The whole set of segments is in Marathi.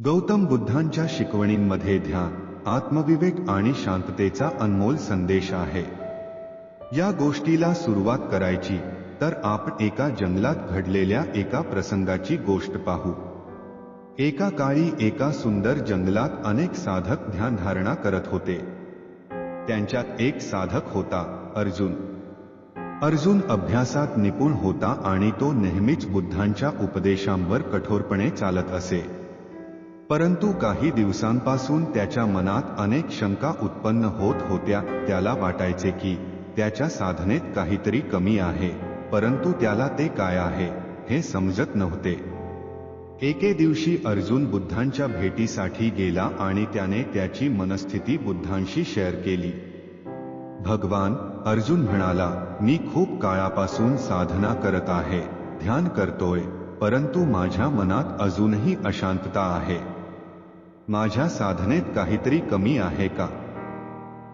गौतम बुद्धांच्या शिकवणींमध्ये ध्यान, आत्मविवेक आणि शांततेचा अनमोल संदेश आहे. या गोष्टीला सुरुवात करायची तर आपण एका जंगलात घडलेल्या एका प्रसंगाची गोष्ट पाहू. एका काळी एका सुंदर जंगलात अनेक साधक ध्यानधारणा करत होते. त्यांच्यात एक साधक होता, अर्जुन. अर्जुन अभ्यासात निपुण होता आणि तो नेहमीच बुद्धांच्या उपदेशांवर कठोरपणे चालत असे. परंतु काही दिवसांपासून त्याच्या मनात अनेक शंका उत्पन्न होत होत्या. त्याला वाटायचे की त्याच्या साधनेत काहीतरी कमी आहे, परंतु त्याला ते काय आहे हे समजत नव्हते. एके दिवशी अर्जुन बुद्धांच्या भेटीसाठी गेला आणि त्याने त्याची मनस्थिती बुद्धांशी शेअर केली. भगवान, अर्जुन म्हणाला, मी खूप काळापासून साधना करत आहे, ध्यान करतोय, परंतु माझ्या मनात अजूनही अशांतता आहे. माझ्या साधनेत काहीतरी कमी आहे का?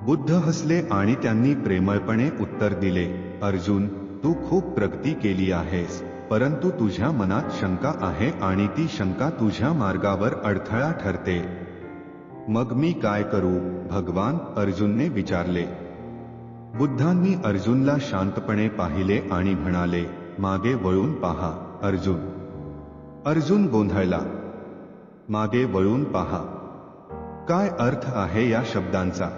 बुद्ध हसले आणि त्यांनी प्रेमळपणे उत्तर दिले, अर्जुन, तू खूप प्रगती केली आहेस, परंतु तुझ्या मनात शंका आहे आणि ती शंका तुझ्या मार्गावर अडथळा ठरते. मग मी काय करू भगवान? अर्जुनने विचारले. बुद्धांनी अर्जुनला शांतपणे पाहिले आणि म्हणाले, मागे वळून पहा अर्जुन. अर्जुन गोंधळला. मागे वळून पहा, काय अर्थ आहे या शब्दांचा?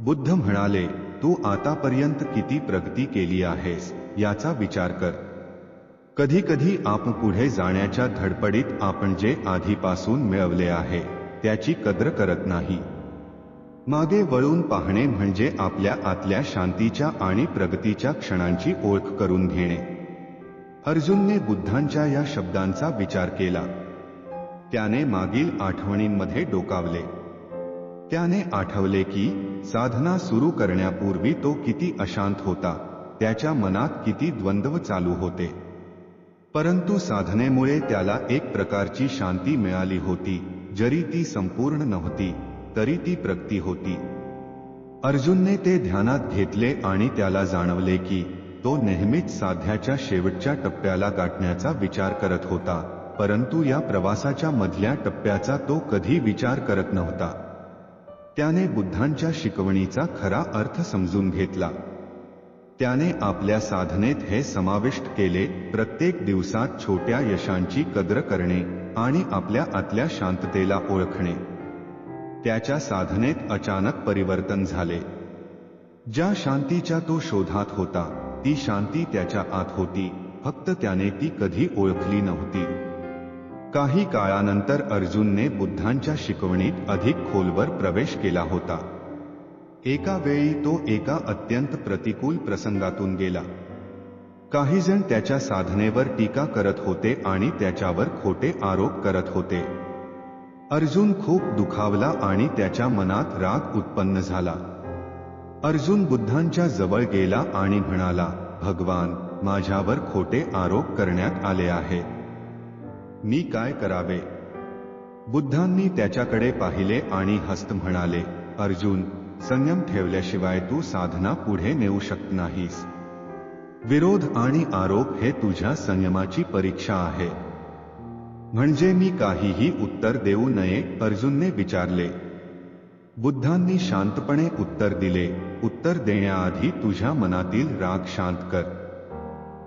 बुद्ध म्हणाले, तू आतापर्यंत किती प्रगती केली आहेस याचा विचार कर. कधी कधी आपण पुढे जाण्याच्या धडपडीत आपण जे आधीपासून मिळवले आहे त्याची कद्र करत नाही. मागे वळून पाहणे म्हणजे आपल्या आतल्या शांतीच्या आणि प्रगतीच्या क्षणांची ओळख करून घेणे. अर्जुनने बुद्धांच्या या शब्दांचा विचार केला. त्याने मागील आठवणींमध्ये डोकावले. त्याने आठवले की साधना सुरू करण्यापूर्वी तो किती अशांत होता, त्याच्या मनात किती द्वंद्व चालू होते. परंतु साधनेमुळे त्याला एक प्रकारची शांती मिळाली होती. जरी ती संपूर्ण नव्हती तरी ती प्रगती होती. अर्जुनने ते ध्यानात घेतले आणि त्याला जाणवले की तो नेहमीच साध्याच्या शेवटच्या टप्प्याला गाठण्याचा विचार करत होता, परंतु या प्रवासाच्या मधल्या टप्प्याचा तो कधी विचार करत नव्हता. त्याने बुद्धांच्या शिकवणीचा खरा अर्थ समजून घेतला. त्याने आपल्या साधनेत हे समाविष्ट केले, प्रत्येक दिवसात छोट्या यशांची कद्र करणे आणि आपल्या आतल्या शांततेला ओळखणे. त्याच्या साधनेत अचानक परिवर्तन झाले. ज्या शांतीच्या तो शोधात होता ती शांती त्याच्या आत होती, फक्त त्याने ती कधी ओळखली नव्हती. काही काळानंतर अर्जुनने बुद्धांच्या शिकवणीत अधिक खोलवर प्रवेश केला होता. एका वेळी तो एका अत्यंत प्रतिकूल प्रसंगातून गेला. काही जण त्याच्या साधनेवर टीका करत होते आणि त्याच्यावर खोटे आरोप करत होते. अर्जुन खूप दुखावला आणि त्याच्या मनात राग उत्पन्न झाला. अर्जुन बुद्धांच्या जवळ गेला आणि म्हणाला, भगवान, माझ्यावर खोटे आरोप करण्यात आले आहेत. मी काय करावे? बुद्धांनी त्याच्याकडे पाहिले आणि हसत म्हणाले, अर्जुन, संयम ठेवल्याशिवाय तू साधना पुढे नेऊ शकत नाहीस. विरोध आणि आरोप हे तुझ्या संयमाची परीक्षा आहे. म्हणजे मी काहीही उत्तर देऊ नये? अर्जुनने विचारले. बुद्धांनी शांतपणे उत्तर दिले, उत्तर देण्याआधी तुझ्या मनातील राग शांत कर.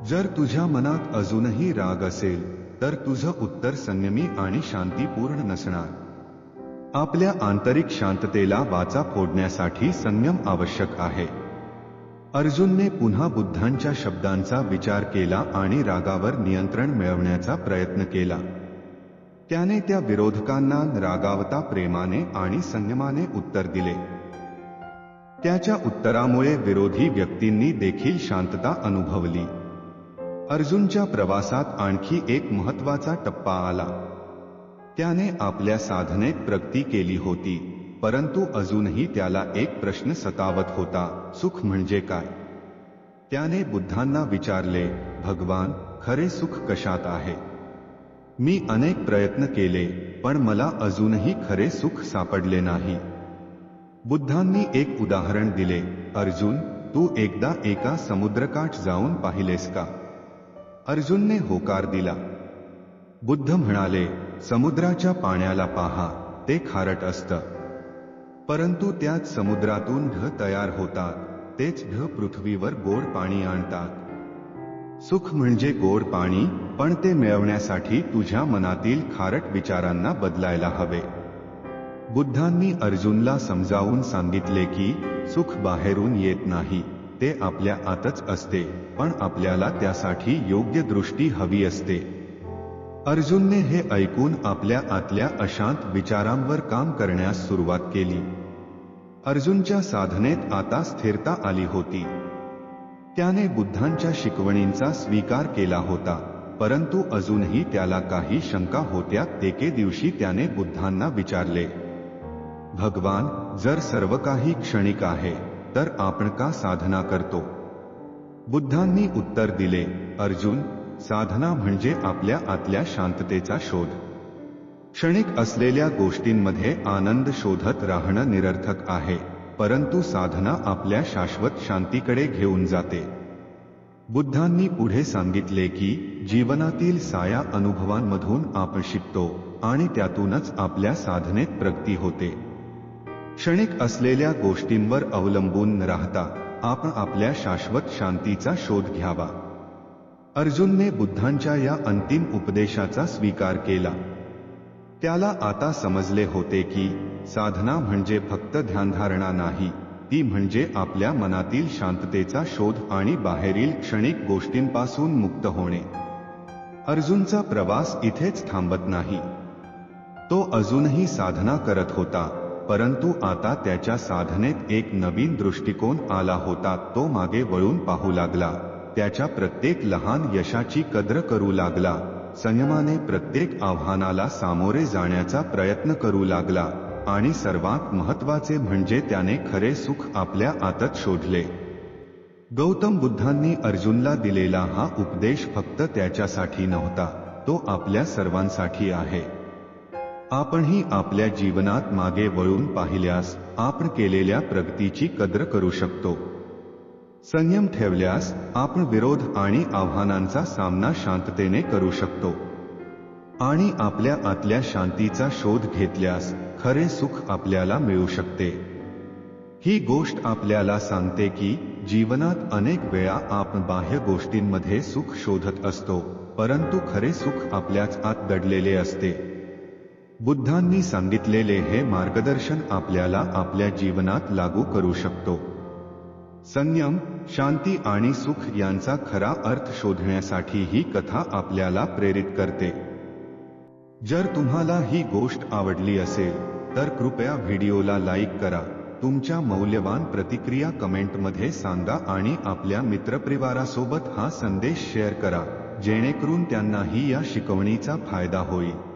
जर तुझ्या मनात अजूनही राग असेल तर तुझं उत्तर संयमी आणि शांतीपूर्ण नसणार. आपल्या आंतरिक शांततेला वाचा फोडण्यासाठी संयम आवश्यक आहे. अर्जुनने पुन्हा बुद्धांच्या शब्दांचा विचार केला आणि रागावर नियंत्रण मिळवण्याचा प्रयत्न केला. त्याने त्या विरोधकांना रागावता प्रेमाने आणि संयमाने उत्तर दिले. त्याच्या उत्तरामुळे विरोधी व्यक्तींनी देखील शांतता अनुभवली. अर्जुनच्या प्रवासात आणखी एक महत्त्वाचा टप्पा आला. त्याने आपल्या साधनेत प्रगती केली होती, परंतु अजूनही त्याला एक प्रश्न सतावत होता, सुख म्हणजे काय? त्याने बुद्धांना विचारले, भगवान, खरे सुख कशात आहे? मी अनेक प्रयत्न केले, पण मला अजूनही खरे सुख सापडले नाही. बुद्धांनी एक उदाहरण दिले, अर्जुन, तू एकदा एका समुद्रकाठ जाऊन पाहिलेस का? अर्जुनने होकार दिला. बुद्ध म्हणाले, समुद्राच्या पाण्याला पहा, ते खारट असतं, परंतु त्याच समुद्रातून ढग तयार होतात, तेच ढग पृथ्वीवर गोड पाणी आणतात. सुख म्हणजे गोड पाणी, पण ते मिळवण्यासाठी तुझ्या मनातील खारट विचारांना बदलायला हवे. बुद्धांनी अर्जुनला समजावून सांगितले की सुख बाहेरून येत नाही, ते आपल्या आतच असते, पण आपल्याला त्यासाठी योग्य दृष्टी हवी असते. अर्जुनने हे ऐकून आपल्या आतल्या अशांत विचारांवर काम करण्यास सुरुवात केली. अर्जुनच्या साधनेत आता स्थिरता आली होती. त्याने बुद्धांच्या शिकवणींचा स्वीकार केला होता, परंतु अजूनही त्याला काही शंका होत्या. एके दिवशी त्याने बुद्धांना विचारले, भगवान, जर सर्व काही क्षणिक आहे, तर आपण का साधना करतो? बुद्धांनी उत्तर दिले, अर्जुन, साधना म्हणजे आपल्या आतल्या शांततेचा शोध. क्षणिक असलेल्या गोष्टींमध्ये आनंद शोधत राहणं निरर्थक आहे, परंतु साधना आपल्या शाश्वत शांतीकडे घेऊन जाते. बुद्धांनी पुढे सांगितले की जीवनातील साया अनुभवांमधून आपण शिकतो आणि त्यातूनच आपल्या साधनेत प्रगती होते. क्षणिक असलेल्या गोष्टींवर अवलंबून न राहता आपण आपल्या शाश्वत शांतीचा शोध घ्यावा. अर्जुनने बुद्धांच्या या अंतिम उपदेशाचा स्वीकार केला. त्याला आता समजले होते की साधना म्हणजे फक्त ध्यानधारणा नाही, ती म्हणजे आपल्या मनातील शांततेचा शोध आणि बाहेरील क्षणिक गोष्टींपासून मुक्त होणे. अर्जुनचा प्रवास इथेच थांबत नाही. तो अजूनही साधना करत होता, परंतु आता त्याच्या साधनेत एक नवीन दृष्टिकोन आला होता. तो मागे वळून पाहू लागला, त्याच्या प्रत्येक लहान यशाची कद्र करू लागला, संयमाने प्रत्येक आव्हानाला सामोरे जाण्याचा प्रयत्न करू लागला, आणि सर्वात महत्त्वाचे म्हणजे त्याने खरे सुख आपल्या आतच शोधले. गौतम बुद्धांनी अर्जुनला दिलेला हा उपदेश फक्त त्याच्यासाठी नव्हता, तो आपल्या सर्वांसाठी आहे. आपणही आपल्या जीवनात मागे वळून पाहिल्यास आपण केलेल्या प्रगतीची कद्र करू शकतो. संयम ठेवल्यास आपण विरोध आणि आव्हानांचा सामना शांततेने करू शकतो. आणि आपल्या आतल्या शांतीचा शोध घेतल्यास खरे सुख आपल्याला मिळू शकते. ही गोष्ट आपल्याला सांगते की जीवनात अनेक वेळा आपण बाह्य गोष्टींमध्ये सुख शोधत असतो, परंतु खरे सुख आपल्याच आत दडलेले असते. बुद्धांनी सांगितलेले हे मार्गदर्शन आपल्याला आपल्या जीवनात लागू करू शकतो. संयम, शांती आणि सुख यांचा खरा अर्थ शोधण्यासाठी ही कथा आपल्याला प्रेरित करते. जर तुम्हाला ही गोष्ट आवडली असेल तर कृपया व्हिडिओला लाईक करा, तुमच्या मौल्यवान प्रतिक्रिया कमेंटमध्ये सांगा आणि आपल्या मित्रपरिवारासोबत हा संदेश शेअर करा, जेणेकरून त्यांनाही या शिकवणीचा फायदा होईल.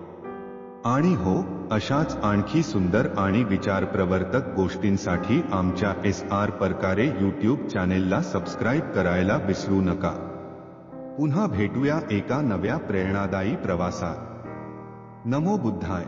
आणि हो, अशाच आणखी सुंदर आणि विचारप्रवर्तक गोष्टींसाठी आमच्या SR प्रकारे YouTube चॅनेलला सबस्क्राईब करायला विसरू नका. पुन्हा भेटूया एका नव्या प्रेरणादायी प्रवासात. नमो बुद्धाय.